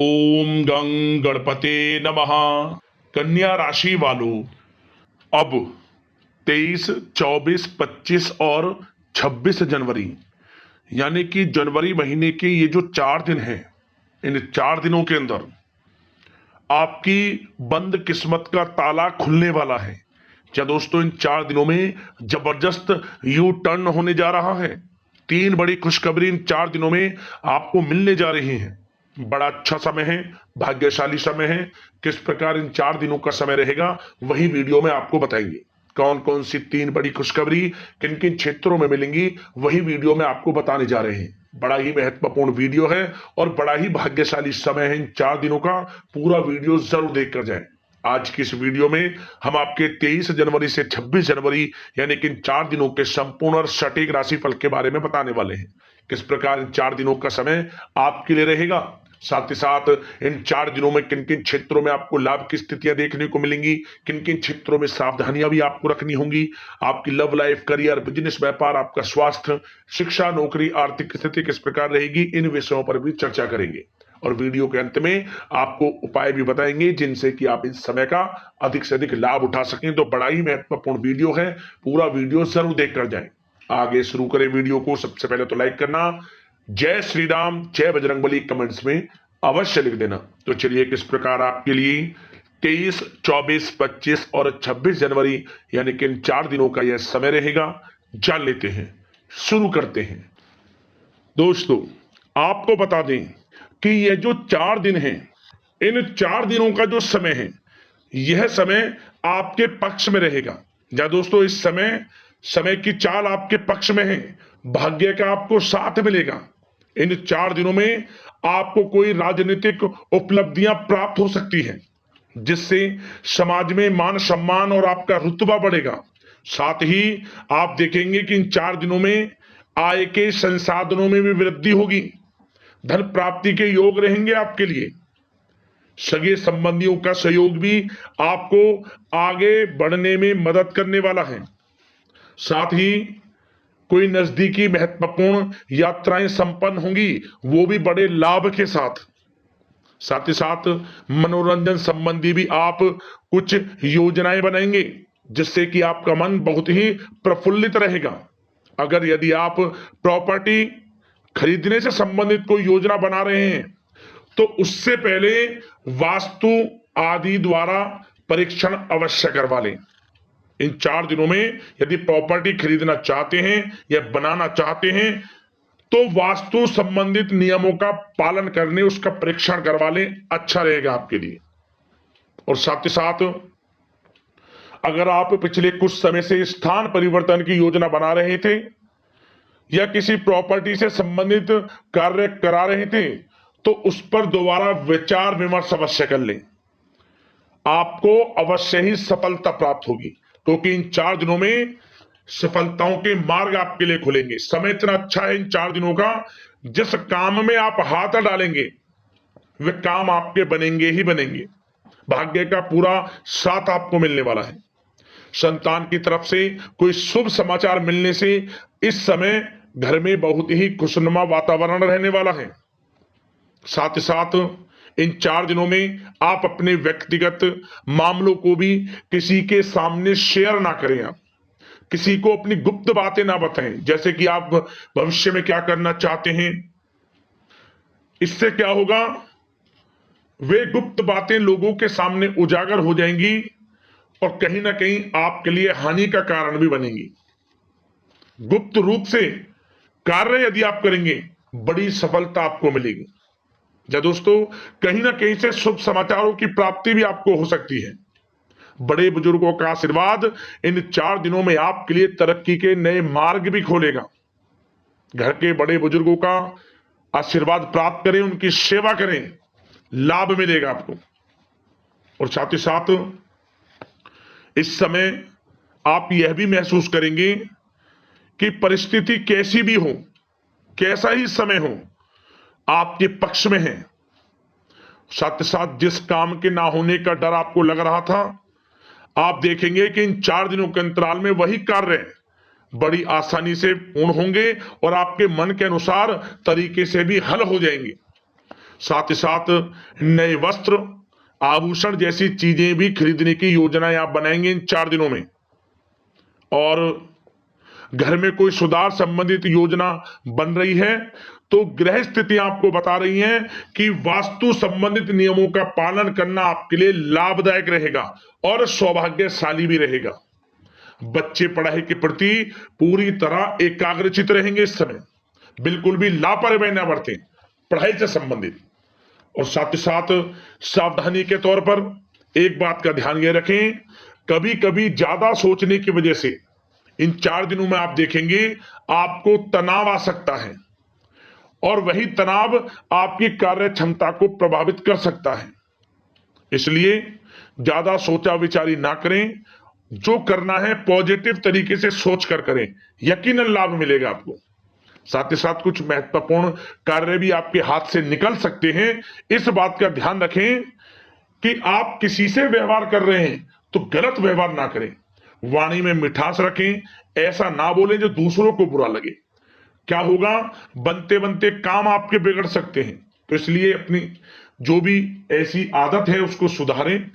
ओम गं गणपते नमः। कन्या राशि वालों, अब 23, 24, 25 और 26 जनवरी यानी कि जनवरी महीने के ये जो 4 दिन हैं, इन 4 दिनों के अंदर आपकी बंद किस्मत का ताला खुलने वाला है। क्या दोस्तों, इन 4 दिनों में जबरदस्त यू टर्न होने जा रहा है। 3 बड़ी खुशखबरी इन 4 दिनों में आपको मिलने जा रही हैं। बड़ा अच्छा समय है, भाग्यशाली समय है। किस प्रकार इन 4 दिनों का समय रहेगा वही वीडियो में आपको बताएंगे। कौन कौन सी 3 बड़ी खुशखबरी किन किन क्षेत्रों में मिलेंगी वही वीडियो में आपको बताने जा रहे हैं। बड़ा ही महत्वपूर्ण वीडियो है और बड़ा ही भाग्यशाली समय है इन 4 दिनों का। पूरा वीडियो जरूर देखकर जाएं। आज की इस वीडियो में हम आपके 23 जनवरी से 26 जनवरी यानी कि इन 4 दिनों के संपूर्ण और सटीक राशिफल के बारे में बताने वाले हैं। किस प्रकार इन 4 दिनों का समय आपके लिए रहेगा, साथ ही साथ इन 4 दिनों में किन किन क्षेत्रों में आपको लाभ की स्थितियां देखने को मिलेंगी, किन किन क्षेत्रों में सावधानियां भी आपको रखनी होंगी। आपकी लव लाइफ, करियर, बिजनेस, व्यापार, आपका स्वास्थ्य, शिक्षा, नौकरी, आर्थिक स्थिति किस प्रकार रहेगी, इन विषयों पर भी चर्चा करेंगे। और वीडियो के अंत में आपको उपाय भी बताएंगे जिनसे कि आप इस समय का अधिक से अधिक लाभ उठा सकें। तो बड़ा ही महत्वपूर्ण वीडियो है, पूरा वीडियो जरूर देखकर जाएं। आगे शुरू करें वीडियो को। सबसे पहले तो लाइक करना, जय श्री राम, जय बजरंगबली कमेंट्स में अवश्य लिख देना। तो चलिए, किस प्रकार आपके लिए 23, 24, 25 और 26 जनवरी यानी कि इन 4 दिनों का यह समय रहेगा, जान लेते हैं। शुरू करते हैं। दोस्तों, आपको बता दें कि यह जो 4 दिन हैं, इन 4 दिनों का जो समय है, यह समय आपके पक्ष में रहेगा। या दोस्तों, इस समय समय की चाल आपके पक्ष में है। भाग्य का आपको साथ मिलेगा। इन 4 दिनों में आपको कोई राजनीतिक उपलब्धियां प्राप्त हो सकती हैं, जिससे समाज में मान सम्मान और आपका रुतबा बढ़ेगा। साथ ही आप देखेंगे कि इन 4 दिनों में आय के संसाधनों में भी वृद्धि होगी। धन प्राप्ति के योग रहेंगे आपके लिए। सगे संबंधियों का सहयोग भी आपको आगे बढ़ने में मदद करने वाला है। साथ ही कोई नजदीकी महत्वपूर्ण यात्राएं संपन्न होंगी, वो भी बड़े लाभ के साथ। साथ ही साथ मनोरंजन संबंधी भी आप कुछ योजनाएं बनाएंगे, जिससे कि आपका मन बहुत ही प्रफुल्लित रहेगा। अगर यदि आप प्रॉपर्टी खरीदने से संबंधित कोई योजना बना रहे हैं, तो उससे पहले वास्तु आदि द्वारा परीक्षण अवश्य करवा लें। इन 4 दिनों में यदि प्रॉपर्टी खरीदना चाहते हैं या बनाना चाहते हैं, तो वास्तु संबंधित नियमों का पालन करने उसका परीक्षण करवा लें, अच्छा रहेगा आपके लिए। और साथ ही साथ अगर आप पिछले कुछ समय से स्थान परिवर्तन की योजना बना रहे थे या किसी प्रॉपर्टी से संबंधित कार्य करा रहे थे, तो उस पर दोबारा विचार विमर्श अवश्य कर लें। आपको अवश्य ही सफलता प्राप्त होगी, क्योंकि इन 4 दिनों में सफलताओं के मार्ग आपके लिए खुलेंगे। समय इतना अच्छा है इन 4 दिनों का, जिस काम में आप हाथ डालेंगे वे काम आपके बनेंगे ही बनेंगे। भाग्य का पूरा साथ आपको मिलने वाला है। संतान की तरफ से कोई शुभ समाचार मिलने से इस समय घर में बहुत ही खुशनुमा वातावरण रहने वाला है। साथ ही साथ इन 4 दिनों में आप अपने व्यक्तिगत मामलों को भी किसी के सामने शेयर ना करें। आप किसी को अपनी गुप्त बातें ना बताएं, जैसे कि आप भविष्य में क्या करना चाहते हैं। इससे क्या होगा, वे गुप्त बातें लोगों के सामने उजागर हो जाएंगी और कहीं ना कहीं आपके लिए हानि का कारण भी बनेंगी। गुप्त रूप से कार्य यदि आप करेंगे, बड़ी सफलता आपको मिलेगी। या दोस्तों, कहीं ना कहीं से शुभ समाचारों की प्राप्ति भी आपको हो सकती है। बड़े बुजुर्गों का आशीर्वाद इन 4 दिनों में आपके लिए तरक्की के नए मार्ग भी खोलेगा। घर के बड़े बुजुर्गों का आशीर्वाद प्राप्त करें, उनकी सेवा करें, लाभ मिलेगा आपको। और साथ ही साथ इस समय आप यह भी महसूस करेंगे कि परिस्थिति कैसी भी हो, कैसा ही समय हो, आपके पक्ष में है। साथ ही साथ जिस काम के ना होने का डर आपको लग रहा था, आप देखेंगे कि इन 4 दिनों के अंतराल में वही कार्य बड़ी आसानी से पूर्ण होंगे और आपके मन के अनुसार तरीके से भी हल हो जाएंगे। साथ ही साथ नए वस्त्र, आभूषण जैसी चीजें भी खरीदने की योजनाएं आप बनाएंगे इन 4 दिनों में। और घर में कोई सुधार संबंधित योजना बन रही है तो ग्रह स्थिति आपको बता रही है कि वास्तु संबंधित नियमों का पालन करना आपके लिए लाभदायक रहेगा और सौभाग्यशाली भी रहेगा। बच्चे पढ़ाई के प्रति पूरी तरह एकाग्रचित रहेंगे इस समय, बिल्कुल भी लापरवाही न बरतें पढ़ाई से संबंधित। और साथ ही साथ सावधानी के तौर पर एक बात का ध्यान ये रखें, कभी कभी ज्यादा सोचने की वजह से इन 4 दिनों में आप देखेंगे आपको तनाव आ सकता है और वही तनाव आपकी कार्य क्षमता को प्रभावित कर सकता है। इसलिए ज्यादा सोचा विचारी ना करें, जो करना है पॉजिटिव तरीके से सोच कर करें, यकीनन लाभ मिलेगा आपको। साथ ही साथ कुछ महत्वपूर्ण कार्य भी आपके हाथ से निकल सकते हैं। इस बात का ध्यान रखें कि आप किसी से व्यवहार कर रहे हैं तो गलत व्यवहार ना करें, वाणी में मिठास रखें, ऐसा ना बोलें जो दूसरों को बुरा लगे। क्या होगा, बनते बनते काम आपके बिगड़ सकते हैं। तो इसलिए अपनी जो भी ऐसी आदत है उसको सुधारें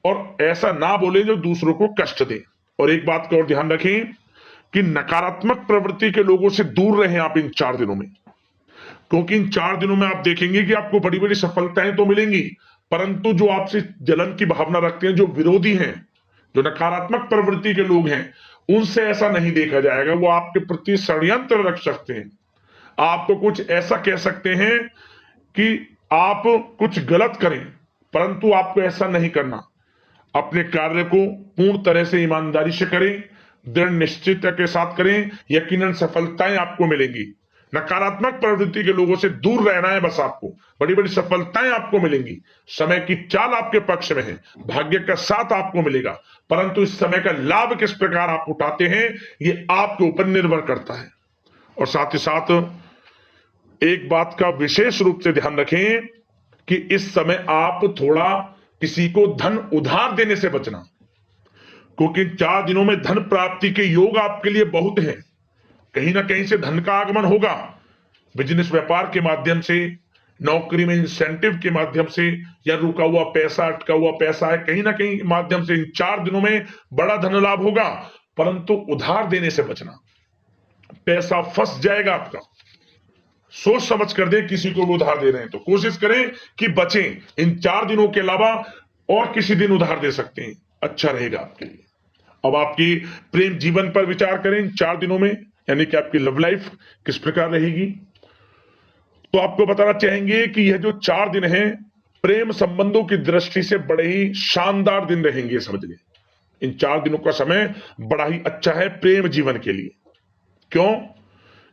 और ऐसा ना बोलें जो दूसरों को कष्ट दे। और एक बात का और ध्यान रखें कि नकारात्मक प्रवृत्ति के लोगों से दूर रहें आप इन 4 दिनों में, क्योंकि इन 4 दिनों में आप देखेंगे कि आपको बड़ी बड़ी सफलताएं तो मिलेंगी, परंतु जो आपसे जलन की भावना रखते हैं, जो विरोधी हैं, जो नकारात्मक प्रवृत्ति के लोग हैं, उनसे ऐसा नहीं देखा जाएगा। वो आपके प्रति षड्यंत्र रख सकते हैं, आपको कुछ ऐसा कह सकते हैं कि आप कुछ गलत करें, परंतु आपको ऐसा नहीं करना। अपने कार्य को पूर्ण तरह से ईमानदारी से करें, दृढ़ निश्चितता के साथ करें, यकीनन सफलताएं आपको मिलेंगी। नकारात्मक प्रवृत्ति के लोगों से दूर रहना है बस, आपको बड़ी बड़ी सफलताएं आपको मिलेंगी। समय की चाल आपके पक्ष में है, भाग्य का साथ आपको मिलेगा, परंतु इस समय का लाभ किस प्रकार आप उठाते हैं ये आपके ऊपर निर्भर करता है। और साथ ही साथ एक बात का विशेष रूप से ध्यान रखें कि इस समय आप थोड़ा किसी को धन उधार देने से बचना, क्योंकि 4 दिनों में धन प्राप्ति के योग आपके लिए बहुत हैं। कहीं ना कहीं से धन का आगमन होगा, बिजनेस व्यापार के माध्यम से, नौकरी में इंसेंटिव के माध्यम से, या रुका हुआ पैसा, अटका हुआ पैसा है, कहीं ना कहीं माध्यम से इन 4 दिनों में बड़ा धन लाभ होगा। परंतु उधार देने से बचना, पैसा फंस जाएगा आपका। सोच समझ कर दें, किसी को भी उधार दे रहे हैं तो कोशिश करें कि बचें। इन 4 दिनों के अलावा और किसी दिन उधार दे सकते हैं, अच्छा रहेगा आपके लिए। अब आपकी प्रेम जीवन पर विचार करें इन 4 दिनों में, यानी कि आपकी लव लाइफ किस प्रकार रहेगी। तो आपको बताना चाहेंगे कि यह जो 4 दिन हैं प्रेम संबंधों की दृष्टि से बड़े ही शानदार दिन रहेंगे, समझ लें। इन 4 दिनों का समय बड़ा ही अच्छा है प्रेम जीवन के लिए। क्यों?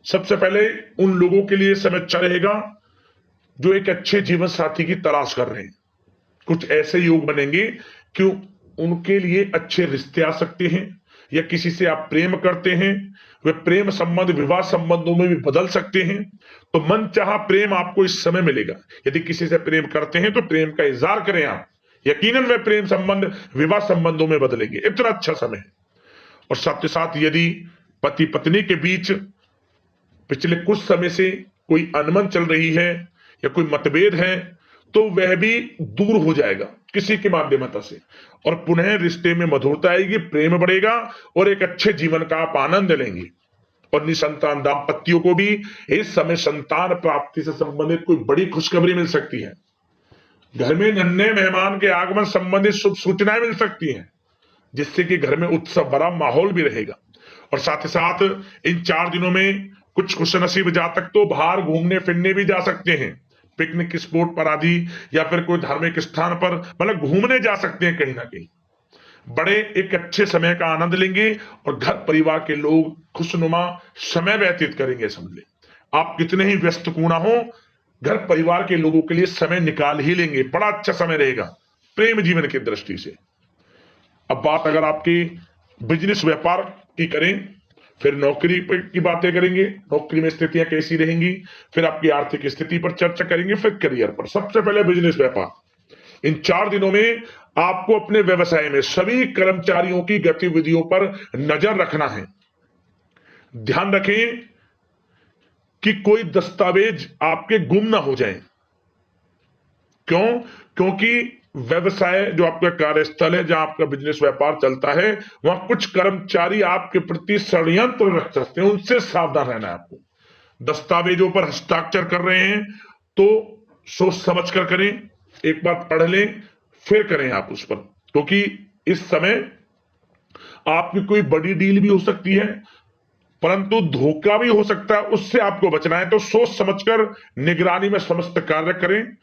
सबसे पहले उन लोगों के लिए समय अच्छा रहेगा जो एक अच्छे जीवन साथी की तलाश कर रहे हैं। कुछ ऐसे योग बनेंगे कि उनके लिए अच्छे रिश्ते आ सकते हैं, या किसी से आप प्रेम करते हैं, वे प्रेम संबंध विवाह संबंधों में भी बदल सकते हैं। तो मन चाहा प्रेम आपको इस समय मिलेगा। यदि किसी से प्रेम करते हैं तो प्रेम का इजहार करें आप, यकीनन वे प्रेम संबंध विवाह संबंधों में बदलेंगे। इतना अच्छा समय है। और साथ ही साथ यदि पति पत्नी के बीच पिछले कुछ समय से कोई अनबन चल रही है या कोई मतभेद है तो वह भी दूर हो जाएगा किसी के माध्यमता से, और पुनः रिश्ते में मधुरता आएगी, प्रेम बढ़ेगा और एक अच्छे जीवन का आप आनंद लेंगे। और निसंतान दाम्पत्यों को भी इस समय संतान प्राप्ति से संबंधित कोई बड़ी खुशखबरी मिल सकती है। घर में नन्हे मेहमान के आगमन संबंधित शुभ सूचनाएं मिल सकती हैं, जिससे कि घर में उत्सव भरा माहौल भी रहेगा। और साथ ही साथ इन 4 दिनों में कुछ खुशनसीब जातक तो बाहर घूमने फिरने भी जा सकते हैं, पिकनिक स्पॉट पर आदि, या फिर कोई धार्मिक स्थान पर, मतलब घूमने जा सकते हैं। कहीं ना कहीं बड़े एक अच्छे समय का आनंद लेंगे और घर परिवार के लोग खुशनुमा समय व्यतीत करेंगे। समझ ले, आप कितने ही व्यस्त क्यों ना हो, घर परिवार के लोगों के लिए समय निकाल ही लेंगे। बड़ा अच्छा समय रहेगा प्रेम जीवन की दृष्टि से। अब बात अगर आपकी बिजनेस व्यापार की करें, फिर नौकरी की बातें करेंगे, नौकरी में स्थितियां कैसी रहेंगी, फिर आपकी आर्थिक स्थिति पर चर्चा करेंगे, फिर करियर पर। सबसे पहले बिजनेस व्यापार। इन 4 दिनों में आपको अपने व्यवसाय में सभी कर्मचारियों की गतिविधियों पर नजर रखना है। ध्यान रखें कि कोई दस्तावेज आपके गुम ना हो जाए, क्यों? क्योंकि व्यवसाय जो आपका कार्यस्थल है, जहां आपका बिजनेस व्यापार चलता है, वहां कुछ कर्मचारी आपके प्रति षड्यंत्र रच सकते हैं, उनसे सावधान रहना है आपको। दस्तावेजों पर हस्ताक्षर कर रहे हैं तो सोच समझ कर करें, एक बार पढ़ लें फिर करें आप उस पर, क्योंकि इस समय आपकी कोई बड़ी डील भी हो सकती है, परंतु धोखा भी हो सकता है, उससे आपको बचना है। तो सोच समझकर निगरानी में समस्त कार्य करें,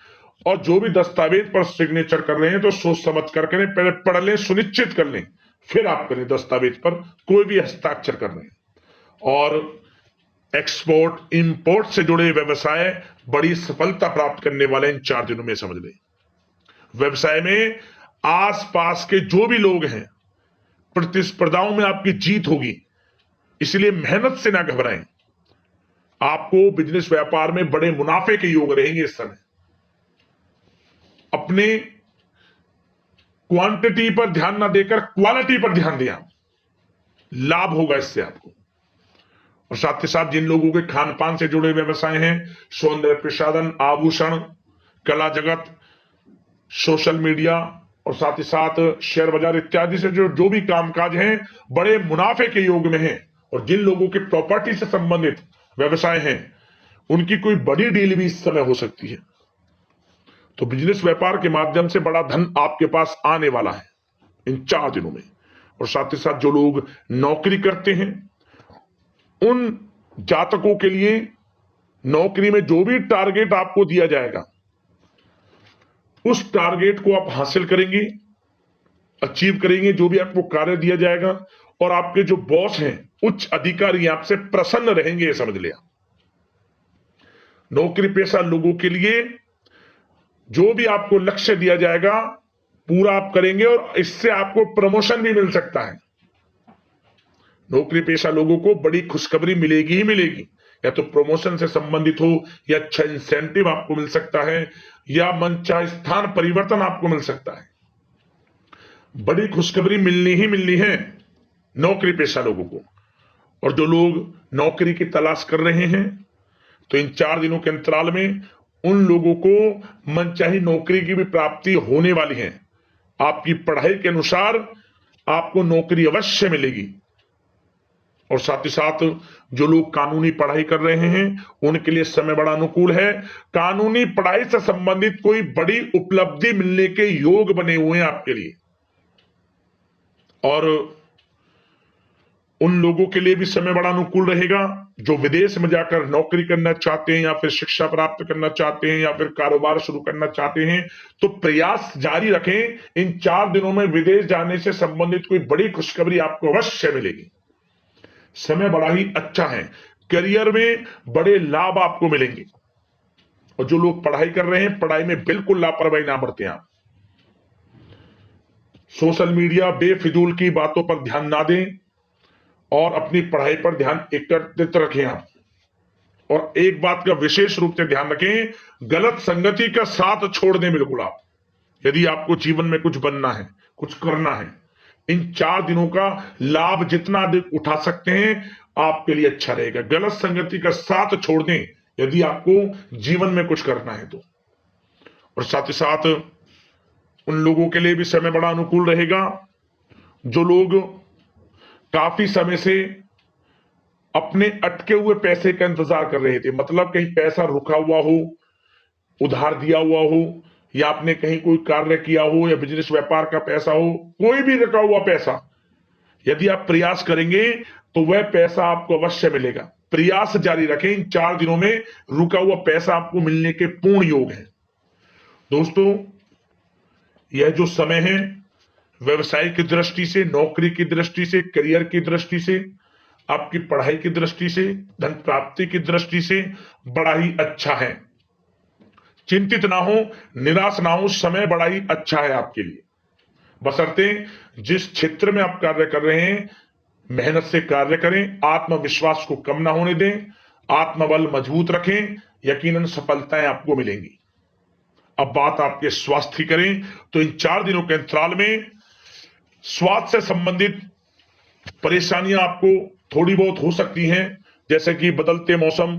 और जो भी दस्तावेज पर सिग्नेचर कर रहे हैं तो सोच समझ कर करें, पहले पढ़ लें, सुनिश्चित कर लें, फिर आप करें दस्तावेज पर कोई भी हस्ताक्षर कर रहे हैं। और एक्सपोर्ट इंपोर्ट से जुड़े व्यवसाय बड़ी सफलता प्राप्त करने वाले इन 4 दिनों में, समझ लें। व्यवसाय में आसपास के जो भी लोग हैं, प्रतिस्पर्धाओं में आपकी जीत होगी, इसलिए मेहनत से ना घबराएं। आपको बिजनेस व्यापार में बड़े मुनाफे के योग रहेंगे इस समय। अपने क्वांटिटी पर ध्यान ना देकर क्वालिटी पर ध्यान दिया, लाभ होगा इससे आपको। और साथ ही साथ जिन लोगों के खान पान से जुड़े व्यवसाय हैं, सौंदर्य प्रसाधन, आभूषण, कला जगत, सोशल मीडिया और साथ ही साथ शेयर बाजार इत्यादि से जो भी कामकाज हैं, बड़े मुनाफे के योग में हैं। और जिन लोगों के प्रॉपर्टी से संबंधित व्यवसाय हैं, उनकी कोई बड़ी डील भी इस समय हो सकती है। तो बिजनेस व्यापार के माध्यम से बड़ा धन आपके पास आने वाला है इन 4 दिनों में। और साथ ही साथ जो लोग नौकरी करते हैं, उन जातकों के लिए नौकरी में जो भी टारगेट आपको दिया जाएगा, उस टारगेट को आप हासिल करेंगे, अचीव करेंगे, जो भी आपको कार्य दिया जाएगा। और आपके जो बॉस हैं, उच्च अधिकारी, आपसे प्रसन्न रहेंगे, ये समझ लिया। नौकरी पेशा लोगों के लिए जो भी आपको लक्ष्य दिया जाएगा, पूरा आप करेंगे, और इससे आपको प्रमोशन भी मिल सकता है। नौकरी पेशा लोगों को बड़ी खुशखबरी मिलेगी ही मिलेगी, या तो प्रमोशन से संबंधित हो, या अच्छा इंसेंटिव आपको मिल सकता है, या मनचाहे स्थान परिवर्तन आपको मिल सकता है। बड़ी खुशखबरी मिलनी ही मिलनी है नौकरी पेशा लोगों को। और जो लोग नौकरी की तलाश कर रहे हैं, तो इन 4 दिनों के अंतराल में उन लोगों को मनचाही नौकरी की भी प्राप्ति होने वाली है। आपकी पढ़ाई के अनुसार आपको नौकरी अवश्य मिलेगी। और साथ ही साथ जो लोग कानूनी पढ़ाई कर रहे हैं, उनके लिए समय बड़ा अनुकूल है। कानूनी पढ़ाई से संबंधित कोई बड़ी उपलब्धि मिलने के योग बने हुए हैं आपके लिए। और उन लोगों के लिए भी समय बड़ा अनुकूल रहेगा जो विदेश में जाकर नौकरी करना चाहते हैं, या फिर शिक्षा प्राप्त करना चाहते हैं, या फिर कारोबार शुरू करना चाहते हैं। तो प्रयास जारी रखें। इन 4 दिनों में विदेश जाने से संबंधित कोई बड़ी खुशखबरी आपको अवश्य मिलेगी। समय बड़ा ही अच्छा है, करियर में बड़े लाभ आपको मिलेंगे। और जो लोग पढ़ाई कर रहे हैं, पढ़ाई में बिल्कुल लापरवाही ना बरतें आप। सोशल मीडिया बेफिजूल की बातों पर ध्यान ना दें, और अपनी पढ़ाई पर ध्यान एकत्रित रखें आप। और एक बात का विशेष रूप से ध्यान रखें, गलत संगति का साथ छोड़ दें बिल्कुल आप, यदि आपको जीवन में कुछ बनना है, कुछ करना है। इन 4 दिनों का लाभ जितना अधिक उठा सकते हैं, आपके लिए अच्छा रहेगा। गलत संगति का साथ छोड़ दें यदि आपको जीवन में कुछ करना है तो। और साथ ही साथ उन लोगों के लिए भी समय बड़ा अनुकूल रहेगा जो लोग काफी समय से अपने अटके हुए पैसे का इंतजार कर रहे थे। मतलब कहीं पैसा रुका हुआ हो, उधार दिया हुआ हो, या आपने कहीं कोई कार्य किया हो, या बिजनेस व्यापार का पैसा हो, कोई भी रुका हुआ पैसा, यदि आप प्रयास करेंगे तो वह पैसा आपको अवश्य मिलेगा। प्रयास जारी रखें। इन 4 दिनों में रुका हुआ पैसा आपको मिलने के पूर्ण योग है। दोस्तों, यह जो समय है, व्यवसाय की दृष्टि से, नौकरी की दृष्टि से, करियर की दृष्टि से, आपकी पढ़ाई की दृष्टि से, धन प्राप्ति की दृष्टि से बड़ा ही अच्छा है। चिंतित ना हो, निराश ना हो, समय बड़ा ही अच्छा है आपके लिए। बशर्ते जिस क्षेत्र में आप कार्य कर रहे हैं, मेहनत से कार्य करें, आत्मविश्वास को कम ना होने दें, आत्मबल मजबूत रखें, यकीनन सफलताएं आपको मिलेंगी। अब बात आपके स्वास्थ्य की करें तो इन 4 दिनों के अंतराल में स्वास्थ्य से संबंधित परेशानियां आपको थोड़ी बहुत हो सकती हैं, जैसे कि बदलते मौसम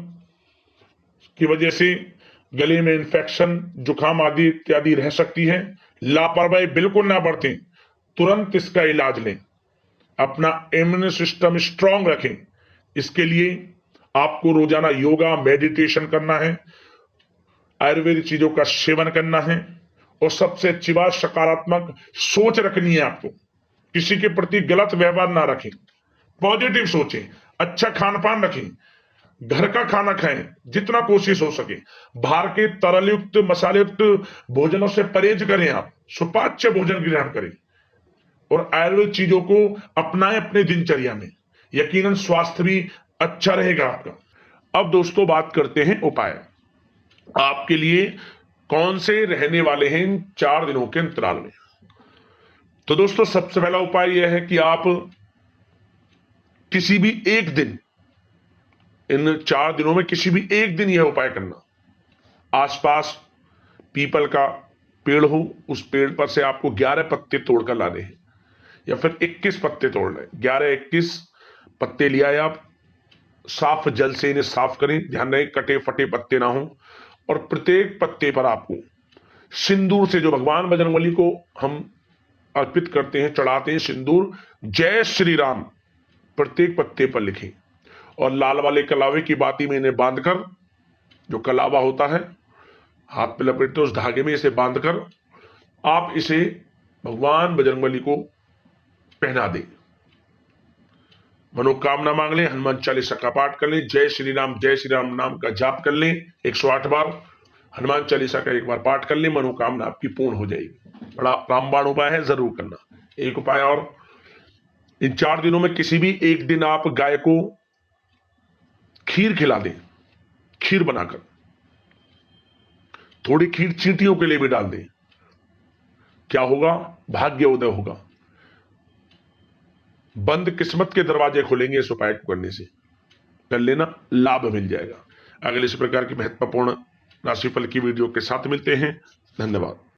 की वजह से गले में इंफेक्शन, जुकाम आदि इत्यादि रह सकती है। लापरवाही बिल्कुल ना बरतें, तुरंत इसका इलाज लें, अपना इम्यून सिस्टम स्ट्रांग रखें। इसके लिए आपको रोजाना योगा, मेडिटेशन करना है, आयुर्वेदिक चीजों का सेवन करना है, और सबसे अच्छी बात, सकारात्मक सोच रखनी है आपको। किसी के प्रति गलत व्यवहार ना रखें, पॉजिटिव सोचें, अच्छा खान पान रखें, घर का खाना खाएं जितना कोशिश हो सके, बाहर के तरल युक्त, मसाले युक्त भोजनों से परहेज करें, आप सुपाच्य भोजन ग्रहण करें और आयुर्वेद चीजों को अपनाएं अपने दिनचर्या में। यकीनन स्वास्थ्य भी अच्छा रहेगा आपका। अब दोस्तों बात करते हैं उपाय। आपके लिए कौन से रहने वाले हैं इन 4 दिनों के अंतराल में। तो दोस्तों सबसे पहला उपाय यह है कि आप किसी भी एक दिन, इन 4 दिनों में किसी भी एक दिन यह उपाय करना। आसपास पीपल का पेड़ हो, उस पेड़ पर से आपको 11 पत्ते तोड़कर लाने हैं, या फिर 21 पत्ते तोड़ लें। 11-21 पत्ते लिया है आप, साफ जल से इन्हें साफ करें, ध्यान रहे कटे फटे पत्ते ना हो। और प्रत्येक पत्ते पर आपको सिंदूर से, जो भगवान बजरंगबली को हम अर्पित करते हैं, चढ़ाते हैं सिंदूर, जय श्री राम प्रत्येक पत्ते पर लिखें। और लाल वाले कलावे की बाती में इन्हें बांधकर, जो कलावा होता है हाथ पे लपेटते, उस धागे में इसे बांधकर आप इसे भगवान बजरंगबली को पहना दें। मनोकामना मांग लें, हनुमान चालीसा का पाठ कर लें, जय श्री राम नाम का जाप कर लें 108 बार, हनुमान चालीसा का 1 बार पाठ कर लें, मनोकामना आपकी पूर्ण हो जाएगी। बड़ा रामबाण उपाय है, जरूर करना। एक उपाय और, इन 4 दिनों में किसी भी एक दिन आप गाय को खीर खिला दें, खीर बनाकर, थोड़ी खीर चींटियों के लिए भी डाल दें। क्या होगा? भाग्य उदय होगा, बंद किस्मत के दरवाजे खुलेंगे इस उपाय को करने से। कर लेना, लाभ मिल जाएगा। अगले इस प्रकार की महत्वपूर्ण राशिफल की वीडियो के साथ मिलते हैं। धन्यवाद।